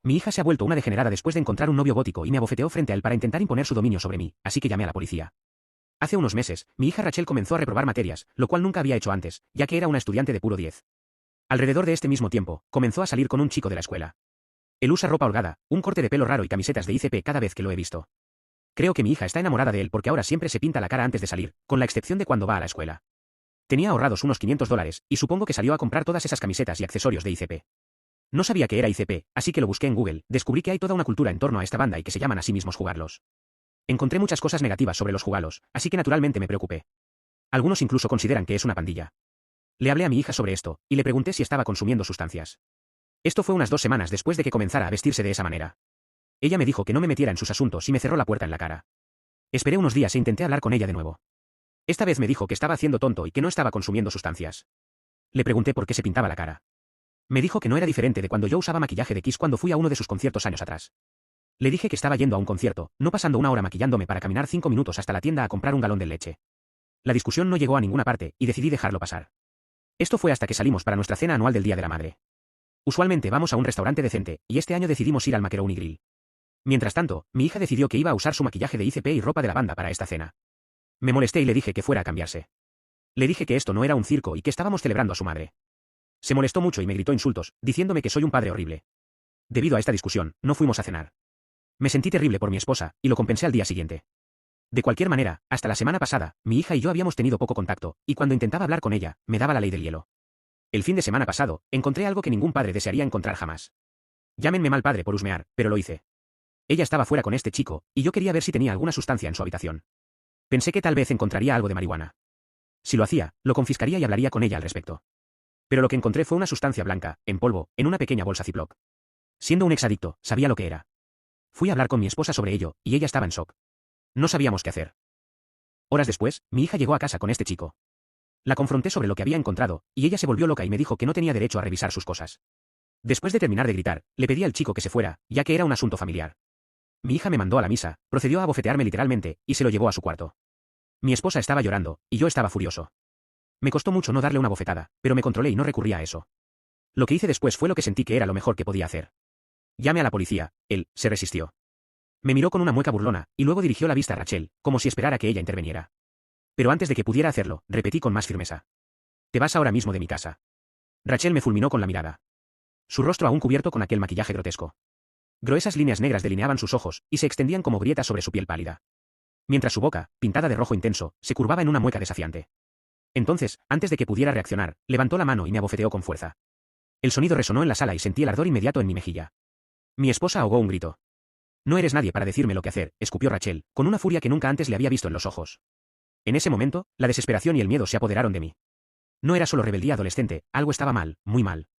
Mi hija se ha vuelto una degenerada después de encontrar un novio gótico y me abofeteó frente a él para intentar imponer su dominio sobre mí, así que llamé a la policía. Hace unos meses, mi hija Rachel comenzó a reprobar materias, lo cual nunca había hecho antes, ya que era una estudiante de puro 10. Alrededor de este mismo tiempo, comenzó a salir con un chico de la escuela. Él usa ropa holgada, un corte de pelo raro y camisetas de ICP cada vez que lo he visto. Creo que mi hija está enamorada de él porque ahora siempre se pinta la cara antes de salir, con la excepción de cuando va a la escuela. Tenía ahorrados unos $500, y supongo que salió a comprar todas esas camisetas y accesorios de ICP. No sabía que era ICP, así que lo busqué en Google, descubrí que hay toda una cultura en torno a esta banda y que se llaman a sí mismos jugarlos. Encontré muchas cosas negativas sobre los jugalos, así que naturalmente me preocupé. Algunos incluso consideran que es una pandilla. Le hablé a mi hija sobre esto, y le pregunté si estaba consumiendo sustancias. Esto fue unas 2 semanas después de que comenzara a vestirse de esa manera. Ella me dijo que no me metiera en sus asuntos y me cerró la puerta en la cara. Esperé unos días e intenté hablar con ella de nuevo. Esta vez me dijo que estaba haciendo tonto y que no estaba consumiendo sustancias. Le pregunté por qué se pintaba la cara. Me dijo que no era diferente de cuando yo usaba maquillaje de Kiss cuando fui a uno de sus conciertos años atrás. Le dije que estaba yendo a un concierto, no pasando una hora maquillándome para caminar 5 minutos hasta la tienda a comprar un galón de leche. La discusión no llegó a ninguna parte, y decidí dejarlo pasar. Esto fue hasta que salimos para nuestra cena anual del Día de la Madre. Usualmente vamos a un restaurante decente, y este año decidimos ir al Macaroni Grill. Mientras tanto, mi hija decidió que iba a usar su maquillaje de ICP y ropa de la banda para esta cena. Me molesté y le dije que fuera a cambiarse. Le dije que esto no era un circo y que estábamos celebrando a su madre. Se molestó mucho y me gritó insultos, diciéndome que soy un padre horrible. Debido a esta discusión, no fuimos a cenar. Me sentí terrible por mi esposa, y lo compensé al día siguiente. De cualquier manera, hasta la semana pasada, mi hija y yo habíamos tenido poco contacto, y cuando intentaba hablar con ella, me daba la ley del hielo. El fin de semana pasado, encontré algo que ningún padre desearía encontrar jamás. Llámenme mal padre por husmear, pero lo hice. Ella estaba fuera con este chico, y yo quería ver si tenía alguna sustancia en su habitación. Pensé que tal vez encontraría algo de marihuana. Si lo hacía, lo confiscaría y hablaría con ella al respecto. Pero lo que encontré fue una sustancia blanca, en polvo, en una pequeña bolsa Ziploc. Siendo un exadicto, sabía lo que era. Fui a hablar con mi esposa sobre ello, y ella estaba en shock. No sabíamos qué hacer. Horas después, mi hija llegó a casa con este chico. La confronté sobre lo que había encontrado, y ella se volvió loca y me dijo que no tenía derecho a revisar sus cosas. Después de terminar de gritar, le pedí al chico que se fuera, ya que era un asunto familiar. Mi hija me mandó a la misa, procedió a abofetearme literalmente, y se lo llevó a su cuarto. Mi esposa estaba llorando, y yo estaba furioso. Me costó mucho no darle una bofetada, pero me controlé y no recurrí a eso. Lo que hice después fue lo que sentí que era lo mejor que podía hacer. Llamé a la policía, él se resistió. Me miró con una mueca burlona, y luego dirigió la vista a Rachel, como si esperara que ella interviniera. Pero antes de que pudiera hacerlo, repetí con más firmeza. Te vas ahora mismo de mi casa. Rachel me fulminó con la mirada. Su rostro aún cubierto con aquel maquillaje grotesco. Gruesas líneas negras delineaban sus ojos, y se extendían como grietas sobre su piel pálida. Mientras su boca, pintada de rojo intenso, se curvaba en una mueca desafiante. Entonces, antes de que pudiera reaccionar, levantó la mano y me abofeteó con fuerza. El sonido resonó en la sala y sentí el ardor inmediato en mi mejilla. Mi esposa ahogó un grito. No eres nadie para decirme lo que hacer, escupió Rachel, con una furia que nunca antes le había visto en los ojos. En ese momento, la desesperación y el miedo se apoderaron de mí. No era solo rebeldía adolescente, algo estaba mal, muy mal.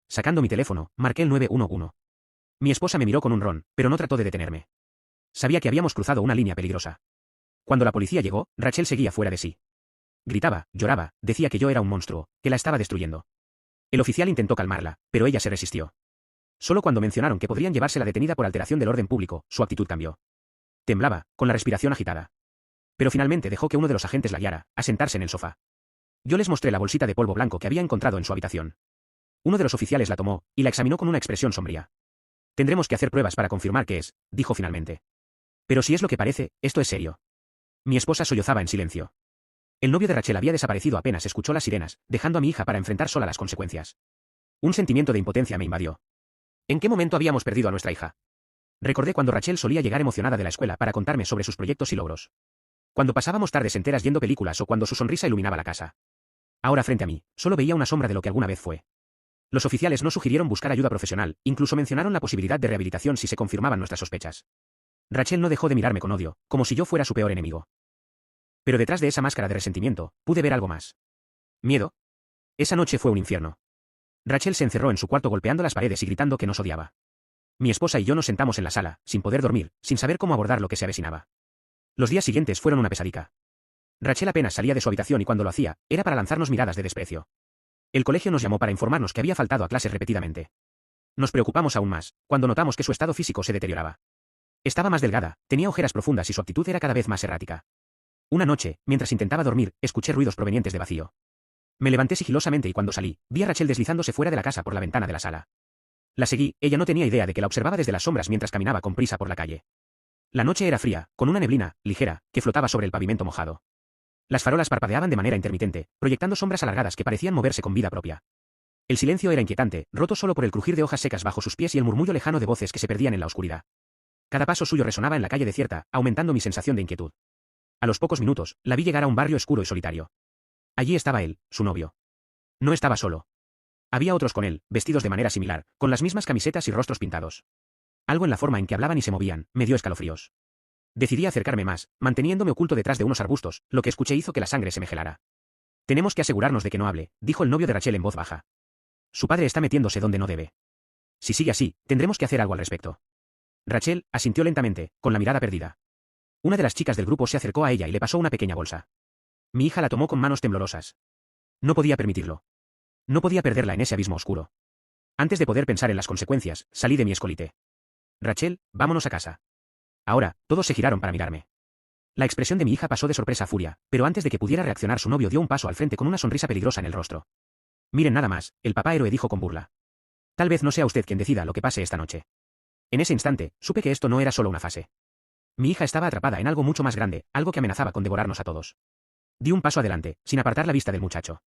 Sacando mi teléfono, marqué el 911. Mi esposa me miró con un ron, pero no trató de detenerme. Sabía que habíamos cruzado una línea peligrosa. Cuando la policía llegó, Rachel seguía fuera de sí. Gritaba, lloraba, decía que yo era un monstruo, que la estaba destruyendo. El oficial intentó calmarla, pero ella se resistió. Solo cuando mencionaron que podrían llevársela detenida por alteración del orden público, su actitud cambió. Temblaba, con la respiración agitada. Pero finalmente dejó que uno de los agentes la guiara, a sentarse en el sofá. Yo les mostré la bolsita de polvo blanco que había encontrado en su habitación. Uno de los oficiales la tomó, y la examinó con una expresión sombría. Tendremos que hacer pruebas para confirmar qué es, dijo finalmente. Pero si es lo que parece, esto es serio. Mi esposa sollozaba en silencio. El novio de Rachel había desaparecido apenas escuchó las sirenas, dejando a mi hija para enfrentar sola las consecuencias. Un sentimiento de impotencia me invadió. ¿En qué momento habíamos perdido a nuestra hija? Recordé cuando Rachel solía llegar emocionada de la escuela para contarme sobre sus proyectos y logros. Cuando pasábamos tardes enteras viendo películas o cuando su sonrisa iluminaba la casa. Ahora frente a mí, solo veía una sombra de lo que alguna vez fue. Los oficiales no sugirieron buscar ayuda profesional, incluso mencionaron la posibilidad de rehabilitación si se confirmaban nuestras sospechas. Rachel no dejó de mirarme con odio, como si yo fuera su peor enemigo. Pero detrás de esa máscara de resentimiento, pude ver algo más. ¿Miedo? Esa noche fue un infierno. Rachel se encerró en su cuarto golpeando las paredes y gritando que nos odiaba. Mi esposa y yo nos sentamos en la sala, sin poder dormir, sin saber cómo abordar lo que se avecinaba. Los días siguientes fueron una pesadilla. Rachel apenas salía de su habitación y cuando lo hacía, era para lanzarnos miradas de desprecio. El colegio nos llamó para informarnos que había faltado a clases repetidamente. Nos preocupamos aún más, cuando notamos que su estado físico se deterioraba. Estaba más delgada, tenía ojeras profundas y su actitud era cada vez más errática. Una noche, mientras intentaba dormir, escuché ruidos provenientes de vacío. Me levanté sigilosamente y cuando salí, vi a Rachel deslizándose fuera de la casa por la ventana de la sala. La seguí, ella no tenía idea de que la observaba desde las sombras mientras caminaba con prisa por la calle. La noche era fría, con una neblina, ligera, que flotaba sobre el pavimento mojado. Las farolas parpadeaban de manera intermitente, proyectando sombras alargadas que parecían moverse con vida propia. El silencio era inquietante, roto solo por el crujir de hojas secas bajo sus pies y el murmullo lejano de voces que se perdían en la oscuridad. Cada paso suyo resonaba en la calle desierta, aumentando mi sensación de inquietud. A los pocos minutos, la vi llegar a un barrio oscuro y solitario. Allí estaba él, su novio. No estaba solo. Había otros con él, vestidos de manera similar, con las mismas camisetas y rostros pintados. Algo en la forma en que hablaban y se movían, me dio escalofríos. Decidí acercarme más, manteniéndome oculto detrás de unos arbustos, lo que escuché hizo que la sangre se me gelara. Tenemos que asegurarnos de que no hable, dijo el novio de Rachel en voz baja. Su padre está metiéndose donde no debe. Si sigue así, tendremos que hacer algo al respecto. Rachel asintió lentamente, con la mirada perdida. Una de las chicas del grupo se acercó a ella y le pasó una pequeña bolsa. Mi hija la tomó con manos temblorosas. No podía permitirlo. No podía perderla en ese abismo oscuro. Antes de poder pensar en las consecuencias, salí de mi escondite. Rachel, vámonos a casa. Ahora, todos se giraron para mirarme. La expresión de mi hija pasó de sorpresa a furia, pero antes de que pudiera reaccionar su novio dio un paso al frente con una sonrisa peligrosa en el rostro. Miren nada más, el papá héroe dijo con burla. Tal vez no sea usted quien decida lo que pase esta noche. En ese instante, supe que esto no era solo una fase. Mi hija estaba atrapada en algo mucho más grande, algo que amenazaba con devorarnos a todos. Di un paso adelante, sin apartar la vista del muchacho.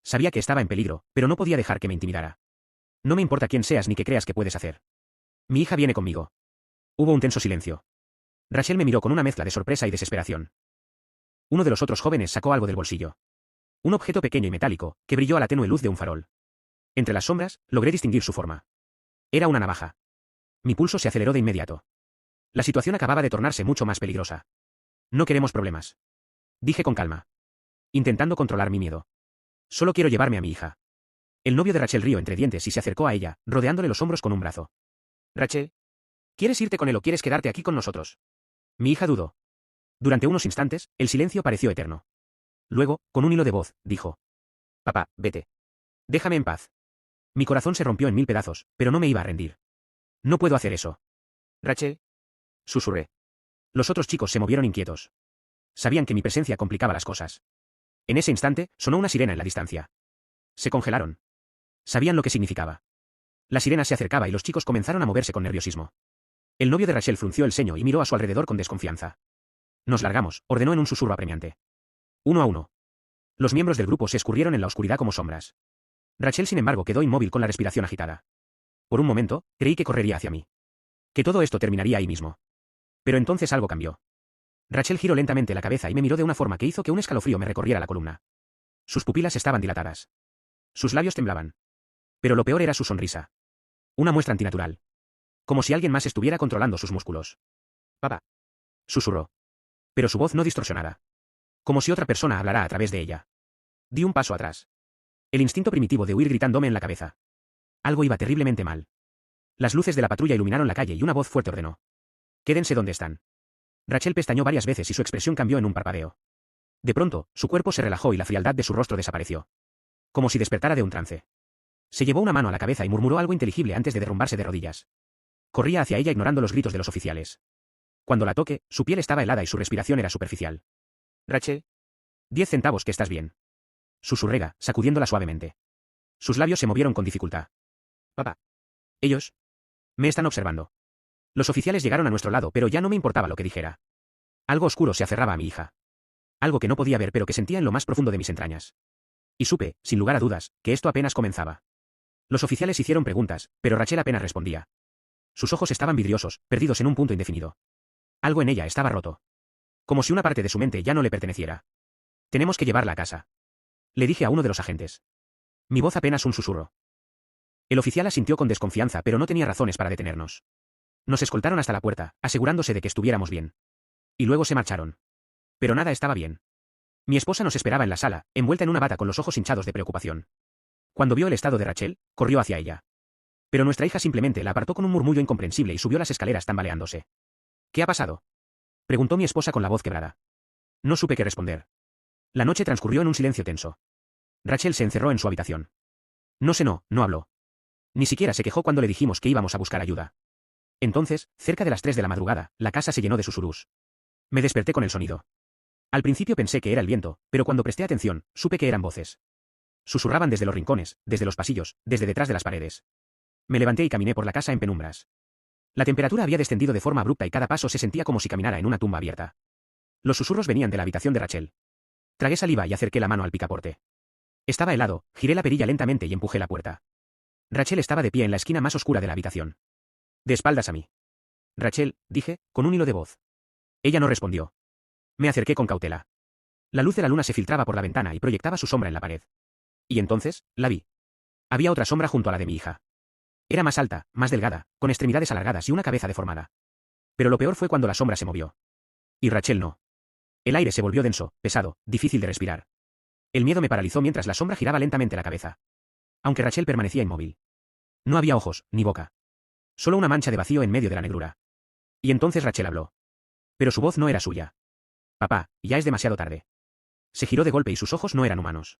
Sabía que estaba en peligro, pero no podía dejar que me intimidara. No me importa quién seas ni qué creas que puedes hacer. Mi hija viene conmigo. Hubo un tenso silencio. Rachel me miró con una mezcla de sorpresa y desesperación. Uno de los otros jóvenes sacó algo del bolsillo. Un objeto pequeño y metálico, que brilló a la tenue luz de un farol. Entre las sombras, logré distinguir su forma. Era una navaja. Mi pulso se aceleró de inmediato. La situación acababa de tornarse mucho más peligrosa. No queremos problemas. Dije con calma. Intentando controlar mi miedo. Solo quiero llevarme a mi hija. El novio de Rachel rió entre dientes y se acercó a ella, rodeándole los hombros con un brazo. Rachel, ¿quieres irte con él o quieres quedarte aquí con nosotros? Mi hija dudó. Durante unos instantes, el silencio pareció eterno. Luego, con un hilo de voz, dijo. Papá, vete. Déjame en paz. Mi corazón se rompió en mil pedazos, pero no me iba a rendir. No puedo hacer eso. Rachel. Susurré. Los otros chicos se movieron inquietos. Sabían que mi presencia complicaba las cosas. En ese instante, sonó una sirena en la distancia. Se congelaron. Sabían lo que significaba. La sirena se acercaba y los chicos comenzaron a moverse con nerviosismo. El novio de Rachel frunció el ceño y miró a su alrededor con desconfianza. Nos largamos, ordenó en un susurro apremiante. Uno a uno. Los miembros del grupo se escurrieron en la oscuridad como sombras. Rachel, sin embargo, quedó inmóvil con la respiración agitada. Por un momento, creí que correría hacia mí. Que todo esto terminaría ahí mismo. Pero entonces algo cambió. Rachel giró lentamente la cabeza y me miró de una forma que hizo que un escalofrío me recorriera la columna. Sus pupilas estaban dilatadas. Sus labios temblaban. Pero lo peor era su sonrisa. Una muestra antinatural. Como si alguien más estuviera controlando sus músculos. Papá. Susurró. Pero su voz no distorsionada. Como si otra persona hablara a través de ella. Di un paso atrás. El instinto primitivo de huir gritándome en la cabeza. Algo iba terriblemente mal. Las luces de la patrulla iluminaron la calle y una voz fuerte ordenó. Quédense donde están. Rachel pestañeó varias veces y su expresión cambió en un parpadeo. De pronto, su cuerpo se relajó y la frialdad de su rostro desapareció. Como si despertara de un trance. Se llevó una mano a la cabeza y murmuró algo inteligible antes de derrumbarse de rodillas. Corría hacia ella ignorando los gritos de los oficiales. Cuando la toqué, su piel estaba helada y su respiración era superficial. Rachel. 10 centavos que estás bien. Susurré, sacudiéndola suavemente. Sus labios se movieron con dificultad. Papá. Ellos. Me están observando. Los oficiales llegaron a nuestro lado, pero ya no me importaba lo que dijera. Algo oscuro se aferraba a mi hija. Algo que no podía ver pero que sentía en lo más profundo de mis entrañas. Y supe, sin lugar a dudas, que esto apenas comenzaba. Los oficiales hicieron preguntas, pero Rachel apenas respondía. Sus ojos estaban vidriosos, perdidos en un punto indefinido. Algo en ella estaba roto. Como si una parte de su mente ya no le perteneciera. Tenemos que llevarla a casa. Le dije a uno de los agentes. Mi voz apenas un susurro. El oficial asintió con desconfianza, pero no tenía razones para detenernos. Nos escoltaron hasta la puerta, asegurándose de que estuviéramos bien. Y luego se marcharon. Pero nada estaba bien. Mi esposa nos esperaba en la sala, envuelta en una bata con los ojos hinchados de preocupación. Cuando vio el estado de Rachel, corrió hacia ella. Pero nuestra hija simplemente la apartó con un murmullo incomprensible y subió las escaleras tambaleándose. ¿Qué ha pasado? Preguntó mi esposa con la voz quebrada. No supe qué responder. La noche transcurrió en un silencio tenso. Rachel se encerró en su habitación. No habló. Ni siquiera se quejó cuando le dijimos que íbamos a buscar ayuda. Entonces, cerca de las 3 de la madrugada, la casa se llenó de susurrús. Me desperté con el sonido. Al principio pensé que era el viento, pero cuando presté atención, supe que eran voces. Susurraban desde los rincones, desde los pasillos, desde detrás de las paredes. Me levanté y caminé por la casa en penumbras. La temperatura había descendido de forma abrupta y cada paso se sentía como si caminara en una tumba abierta. Los susurros venían de la habitación de Rachel. Tragué saliva y acerqué la mano al picaporte. Estaba helado, giré la perilla lentamente y empujé la puerta. Rachel estaba de pie en la esquina más oscura de la habitación. De espaldas a mí. Rachel, dije, con un hilo de voz. Ella no respondió. Me acerqué con cautela. La luz de la luna se filtraba por la ventana y proyectaba su sombra en la pared. Y entonces, la vi. Había otra sombra junto a la de mi hija. Era más alta, más delgada, con extremidades alargadas y una cabeza deformada. Pero lo peor fue cuando la sombra se movió. Y Rachel no. El aire se volvió denso, pesado, difícil de respirar. El miedo me paralizó mientras la sombra giraba lentamente la cabeza. Aunque Rachel permanecía inmóvil. No había ojos, ni boca. Solo una mancha de vacío en medio de la negrura. Y entonces Rachel habló. Pero su voz no era suya. Papá, ya es demasiado tarde. Se giró de golpe y sus ojos no eran humanos.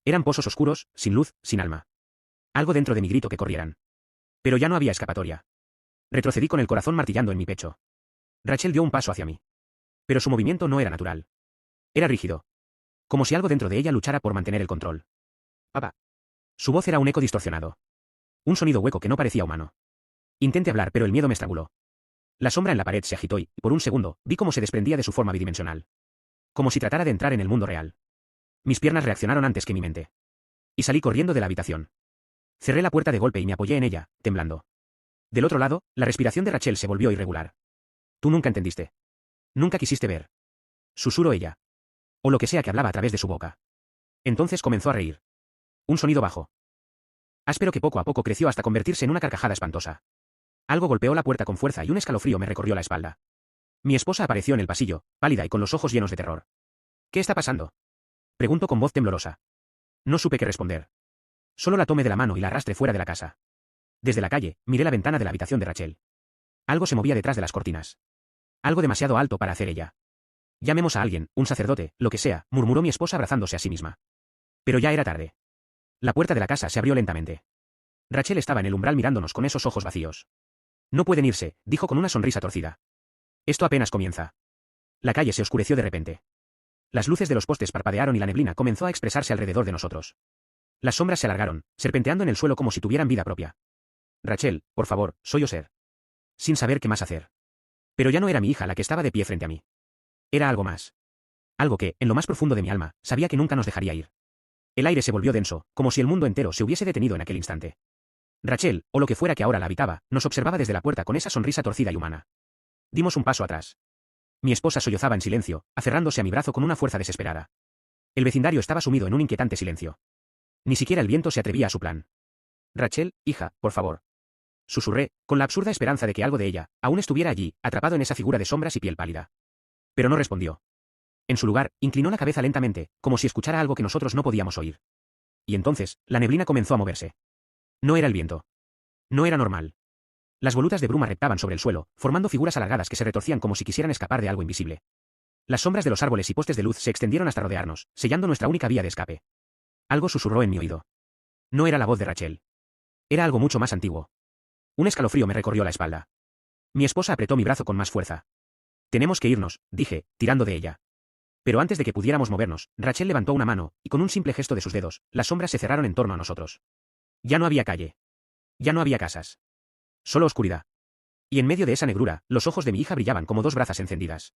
Eran pozos oscuros, sin luz, sin alma. Algo dentro de mi grito que corrieran. Pero ya no había escapatoria. Retrocedí con el corazón martillando en mi pecho. Rachel dio un paso hacia mí. Pero su movimiento no era natural. Era rígido. Como si algo dentro de ella luchara por mantener el control. Papá. Su voz era un eco distorsionado. Un sonido hueco que no parecía humano. Intenté hablar, pero el miedo me estranguló. La sombra en la pared se agitó y, por un segundo, vi cómo se desprendía de su forma bidimensional. Como si tratara de entrar en el mundo real. Mis piernas reaccionaron antes que mi mente. Y salí corriendo de la habitación. Cerré la puerta de golpe y me apoyé en ella, temblando. Del otro lado, la respiración de Rachel se volvió irregular. Tú nunca entendiste. Nunca quisiste ver. Susurró ella. O lo que sea que hablaba a través de su boca. Entonces comenzó a reír. Un sonido bajo. Áspero que poco a poco creció hasta convertirse en una carcajada espantosa. Algo golpeó la puerta con fuerza y un escalofrío me recorrió la espalda. Mi esposa apareció en el pasillo, pálida y con los ojos llenos de terror. ¿Qué está pasando? Preguntó con voz temblorosa. No supe qué responder. Solo la tomé de la mano y la arrastré fuera de la casa. Desde la calle, miré la ventana de la habitación de Rachel. Algo se movía detrás de las cortinas. Algo demasiado alto para hacer ella. Llamemos a alguien, un sacerdote, lo que sea, murmuró mi esposa abrazándose a sí misma. Pero ya era tarde. La puerta de la casa se abrió lentamente. Rachel estaba en el umbral mirándonos con esos ojos vacíos. No pueden irse, dijo con una sonrisa torcida. Esto apenas comienza. La calle se oscureció de repente. Las luces de los postes parpadearon y la neblina comenzó a expresarse alrededor de nosotros. Las sombras se alargaron, serpenteando en el suelo como si tuvieran vida propia. Rachel, por favor, soy Oser. Sin saber qué más hacer. Pero ya no era mi hija la que estaba de pie frente a mí. Era algo más. Algo que, en lo más profundo de mi alma, sabía que nunca nos dejaría ir. El aire se volvió denso, como si el mundo entero se hubiese detenido en aquel instante. Rachel, o lo que fuera que ahora la habitaba, nos observaba desde la puerta con esa sonrisa torcida y humana. Dimos un paso atrás. Mi esposa sollozaba en silencio, aferrándose a mi brazo con una fuerza desesperada. El vecindario estaba sumido en un inquietante silencio. Ni siquiera el viento se atrevía a su plan. Rachel, hija, por favor. Susurré, con la absurda esperanza de que algo de ella aún estuviera allí, atrapado en esa figura de sombras y piel pálida. Pero no respondió. En su lugar, inclinó la cabeza lentamente, como si escuchara algo que nosotros no podíamos oír. Y entonces, la neblina comenzó a moverse. No era el viento. No era normal. Las volutas de bruma reptaban sobre el suelo, formando figuras alargadas que se retorcían como si quisieran escapar de algo invisible. Las sombras de los árboles y postes de luz se extendieron hasta rodearnos, sellando nuestra única vía de escape. Algo susurró en mi oído. No era la voz de Rachel. Era algo mucho más antiguo. Un escalofrío me recorrió la espalda. Mi esposa apretó mi brazo con más fuerza. Tenemos que irnos, dije, tirando de ella. Pero antes de que pudiéramos movernos, Rachel levantó una mano, y con un simple gesto de sus dedos, las sombras se cerraron en torno a nosotros. Ya no había calle. Ya no había casas. Solo oscuridad. Y en medio de esa negrura, los ojos de mi hija brillaban como dos brasas encendidas.